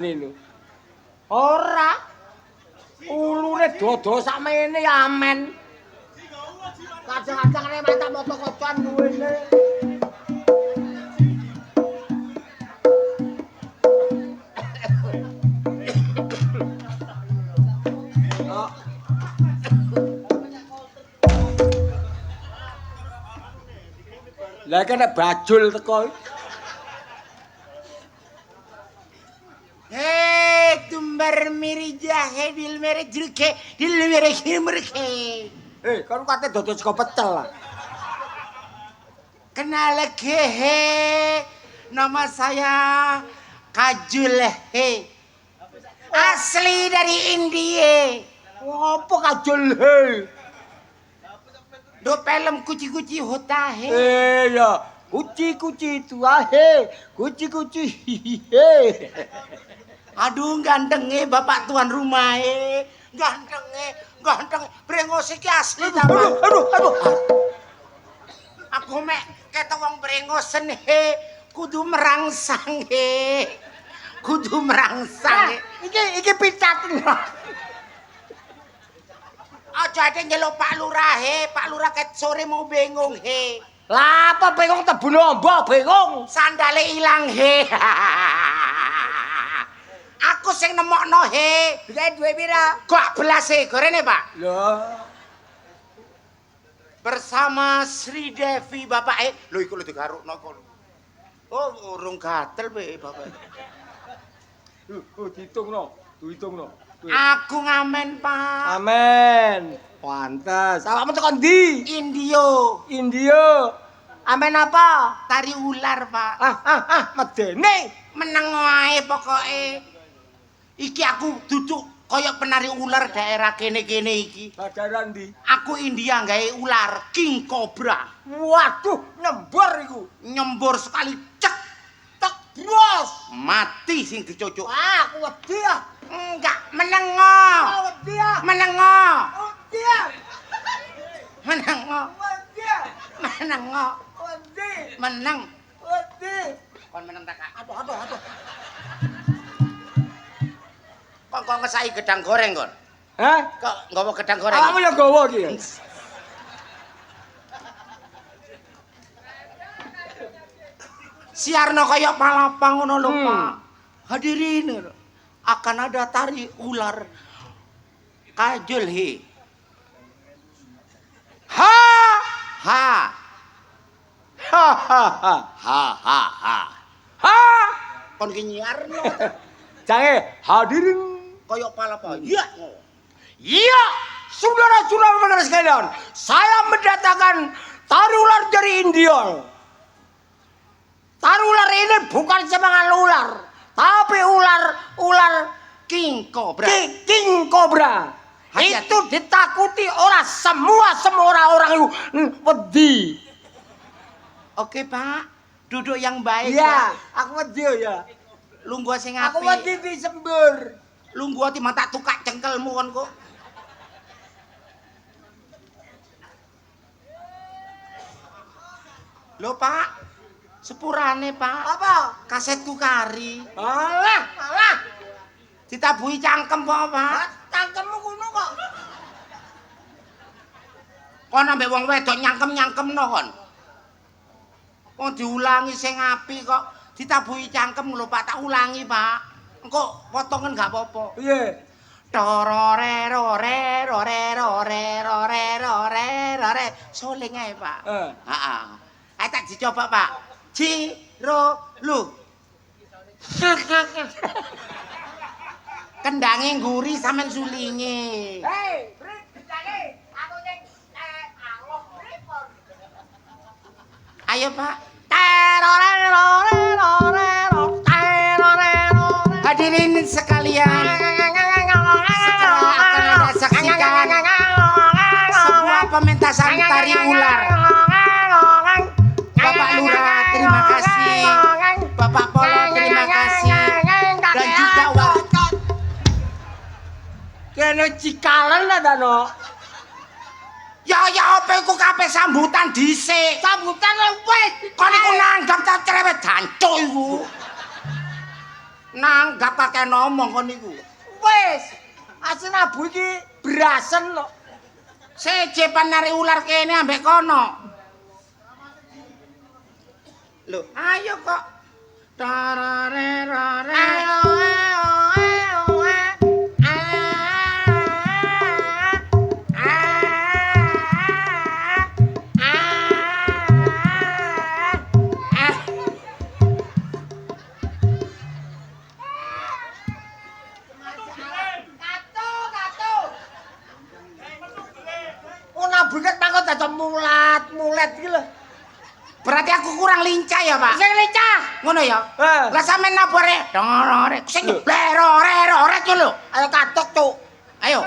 lho. Ora. Ulune dodo sakmene amen. Kadang-kadang nek mata moto kocan duwene. Lah kene bajul teko. Tumbar miri jahe dil mere jilke dil mere himrke. Kon kate dodo sego pecel lah. Kenal he. Nama saya Kajul he. Asli dari India. Apa kajul he? Do film kuci-kuci hota he. Ya, kuci-kuci itu ahe, kuci-kuci hihihe. Aduh gantenge bapak tuan rumah he. Ganteng brengos iki asli ta. Aduh. Aku mek keta wong brengosen he. Kudu merangsang he. Kudu merangsang. Iki picaten. Aja ade nyeluk Pak Lurah he. Pak Lurah ket sore mau bingung he. Lah apa bingung tebu nombok bingung. Sandale ilang he. Aku sing nemokno he. Bisa duwe pira? Kok belas he gorene, Pak? Lah, Bersama Sri Devi bapake. Lho iku lho digarukno kono. Oh, urung gatel pe bapak. Ditungno. Aku ngamen, Pak. Amen. Pantes. Awakmu teko ndi? India. Amen apa? Tari ular, Pak. Medene. Meneng wae pokoke. Iki aku duduk kaya penari ular daerah kene-kene iki. Daerah ndi? Aku India gawe ular king cobra. Waduh, nyembur iku. Nyembur sekali cek Tek bros. mati sing dicucuk. Aku wedi ah. Enggak menengo. Wedi ah. Menengo. Wedi ah. Menengo. Wedi ah. Menengo. Wedi. Meneng. Wedi. Kon meneng tak Kak? Aduh. Kok ngesaki gedang goreng kon? Hah? Kok nggawa gedang goreng? Awakmu ya gawa iki. Siarno kaya palapang ngono lho, Pak. Hadirin, akan ada tari ular Kajul he. Ha. Kon ki nyiarno Jange hadirin kaya palapang. Iya, saudara-saudara sekalian, saya mendatangkan tari ular dari India. Tari ular ini bukan sembarang ular, tapi ular King Cobra. King Cobra. Hati-hati. Itu ditakuti orang semua orang itu wedi. Oke, Pak. Duduk yang baik, Iya, Pak. aku wedi ya. Lungguh sing Aku apik. wedi disembur. Lungguh ati mata tukak cengkelmu kon kok. Lho, Pak. Sepurane, Pak. Apa? Kasetku kari. Alah. Ditabuhi cangkem apa, Pak? Cangkemmu kuno kok. Kon ambek wong wedok nyangkem-nyangkemno kon. Wong diulangi sing apik kok ditabuhi cangkem lho, Pak. Tak ulangi, Pak. Engko potongan gak apa-apa. Piye? Rore. Soling ae, Pak. Heeh. Ayo tak dicoba, Pak. Ciro lu. Kendange nguri sampean sulinge. Hei, Brit, dicange. Aku sing Allah pripun. Ayo, Pak. Hadirin sekalian, setelah akan Anda saksikan sebuah pementasan tari ular. Bapak Lurah, terima kasih. Bapak Polo, terima kasih. Dan juga Kene cikalan ada no. ya apa iku kabeh sambutan dhisik. Sambutan wis. Kon iku nanggap ta cerewet jancuk iku. Nanggap kakek ngomong kon niku. Wis, asin abu iki berasen lho. Sejepan nari ular kene ambek kono. Lho, ayo kok. Tararerare. Buket mangkot dados mulat iki lho. Berarti aku kurang lincah ya, Pak. Sing lincah. Ngono ya? Lah sampean nabore dorore sing lerore ku lho. Ayo katok, Cuk. Ayo.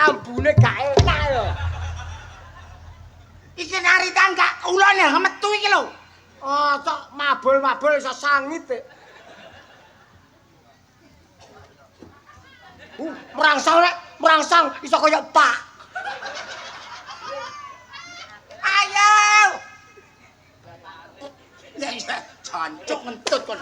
Ambune gak enak lho. Iki nari tangga ulane metu iki lho. Oh, cok mabul-mabul iso sangit. Merangsang iso kaya Pak. Ayo. Ya iya, jancuk ngentut kon.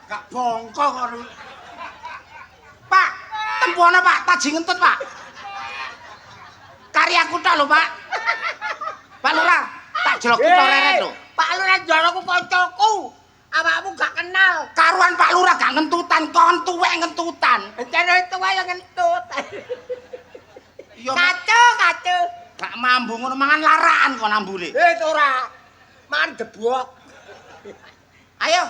Gak bongko kon. Pak, tempuana Pak, taji ngentut Pak. Karyaku tok lho Pak. Pak Lurah, tak jlok kita reret lho. Pak Lurah joloku kancaku. Awakmu gak kenal. Karuan Pak Lurah gak ngentutan, kon tuwek ngentutan. Bencana itu wae ngentut. Iya, Kacu. gak mambu ngono mangan laraan kon ambule. Itu ora. Mangan debok. Ayo.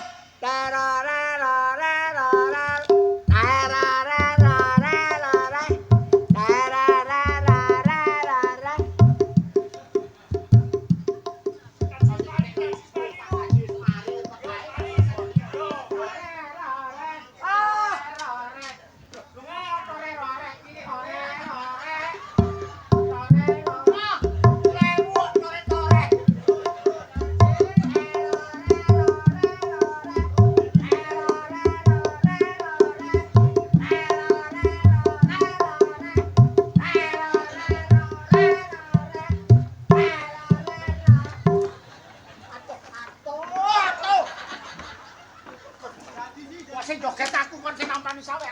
Sing joget aku kon sing nampani sawer.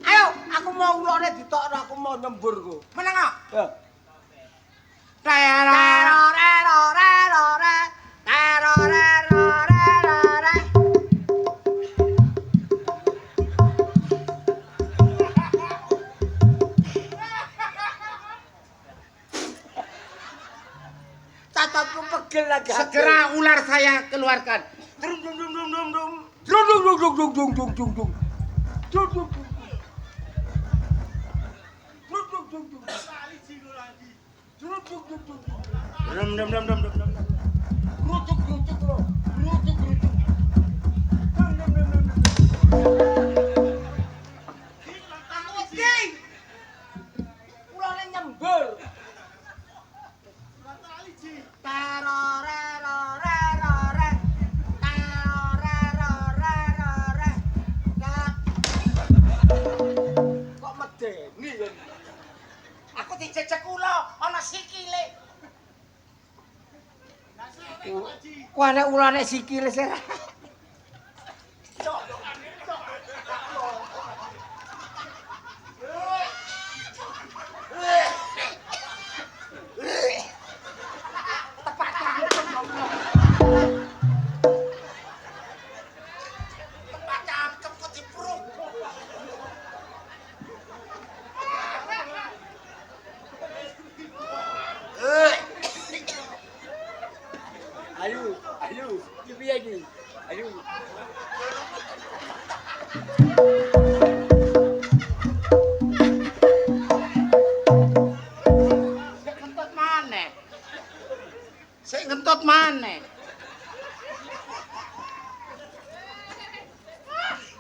Ayo, aku mau ulone ditokno, aku mau nyembur ku. Meneng kok. Ya. Catatku pegel lagi. Segera ular saya keluarkan. Drum drum drum drum drum drum. Drum drum drum drum drum drum drum drum drum. Drum drum drum. Drum drum drum drum. Drum drum drum drum. Dum dum dum dum dum. Rutuk rutuk lo. Rutuk rutuk. Dum dum dum dum dum. Aku wedi. Ulane nyembur. Kok medeni ya? Aku dijejek kula ana sikile. Wah nek ulane sikile sih. Ayo, piye iki? Ayo. Sik ngentut maneh.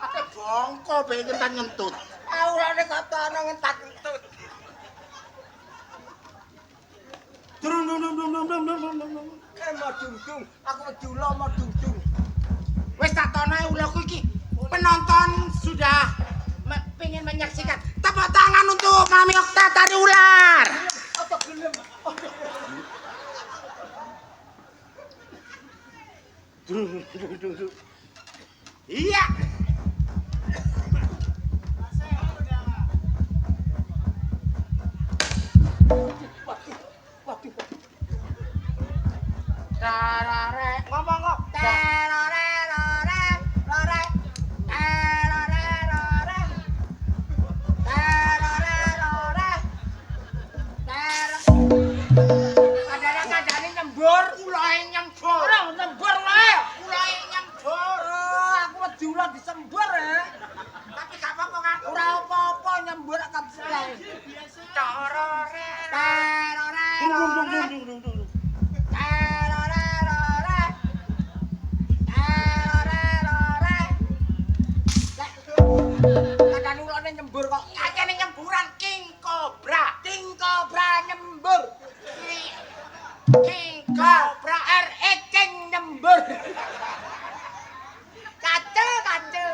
Ate bongko pengen ngentut. Aurane kata ana ngentat-ngentut. Dung, aku wedi ula mau dung. Wis tak tono ulaku iki. Penonton sudah pengen menyaksikan. Tepuk tangan untuk Mami Okta tari ular. Apa gelem? Iya. Waduh. Tarare Ngomong kok. tarare rore rore tarare rore tarare rore kadang-kadang nyembur ulae nyembur Ora nyembur wae. ulae nyembur Aku wedi ula disembur ya. tapi gak apa-apa kan Ora apa-apa nyembur kan selae. tarare tarare rore Kadang ulane nyembur kok. Kacane nyemburan King Cobra. King Cobra nyembur. King Cobra King nyembur. kacau.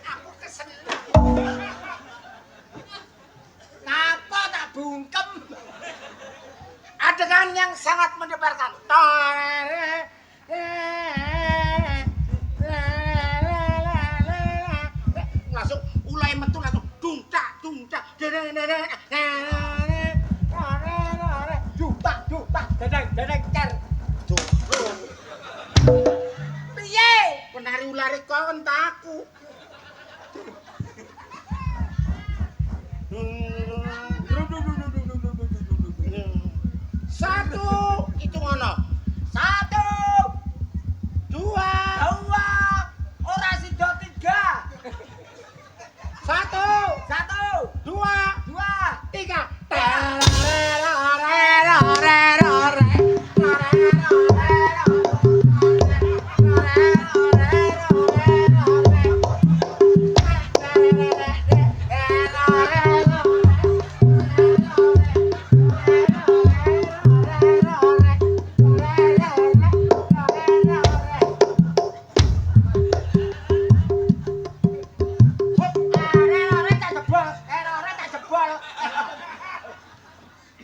Aku keseneng. Napa tak bungkem? Adegan yang sangat mendebarkan. Langsung ulai metu langsung dungcak. Dupak, dadang cer. Piye? Penari ulare kon taku. Satu, itu ngono. 1, 2, 2, ora sida 3. 1, 1, 2, 2, 3.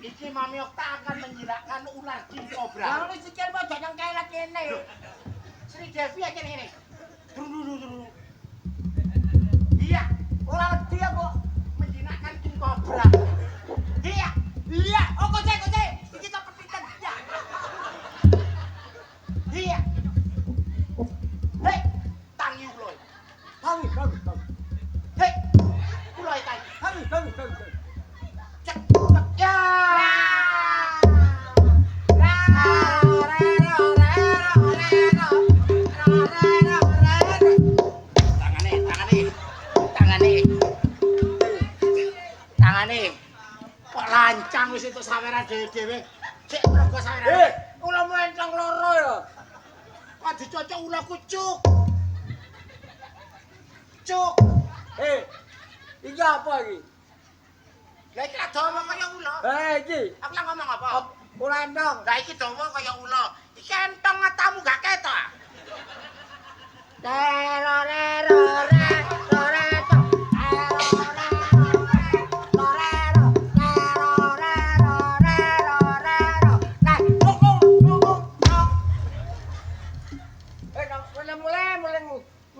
Iki Mami Okta akan menjirakkan ular King Cobra. Lalu sikil mau jangan kayak kene. Sri Devi aja nih. Iya, Ora wedi aku. menjinakkan King Cobra. Iya. Iya, oh kocek. Iki tak petikan. Ya. Iya. Hei, tangi uloy. Tangi. Hei, uloy tangi. Tangi. Cek. Ya. Tangane. Kok lancang wis itu saweran dhewe-dhewe. Cek mrego saweran. Ula melencong loro ya. Kok dicocok ulaku cuk. Cuk. Iki apa iki? Lah iki dawa kaya ula. Iki. Aku yang ngomong apa? Ula endong. Lah iki dawa kaya ula. Iki entong matamu gak ketok. Mulai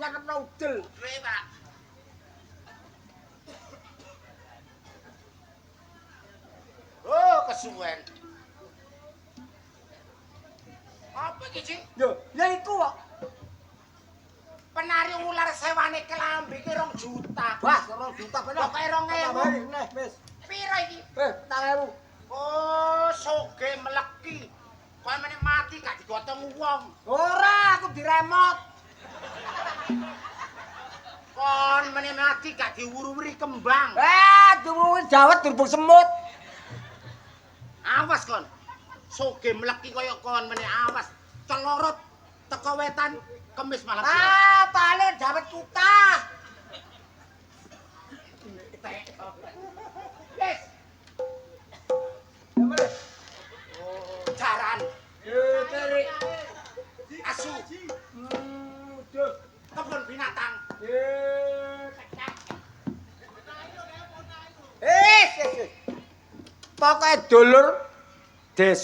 nyakep udel. Duwe, Pak. Oh, kesuwen. Apa iki, Cing? Yo, ya iku kok. Penari ular sewane kelambi ki 2 juta. Wah, 2 juta bener. Pokoke 2.000. Neh, wis. Piro iki? 4.000. Oh, soge meleki. Kok meneh mati gak digotong wong. Ora, aku diremot. Kon meneh mati gak diwuri-wuri kembang. Diwuri dawet durbuk semut. Awas kon. Soge mleki kaya kon meneh awas. Celorot teko wetan kemis malam. Paling dawet kutah. Yes. Jaran. Keri. Asu. Kebun binatang. Pokoke dulur desa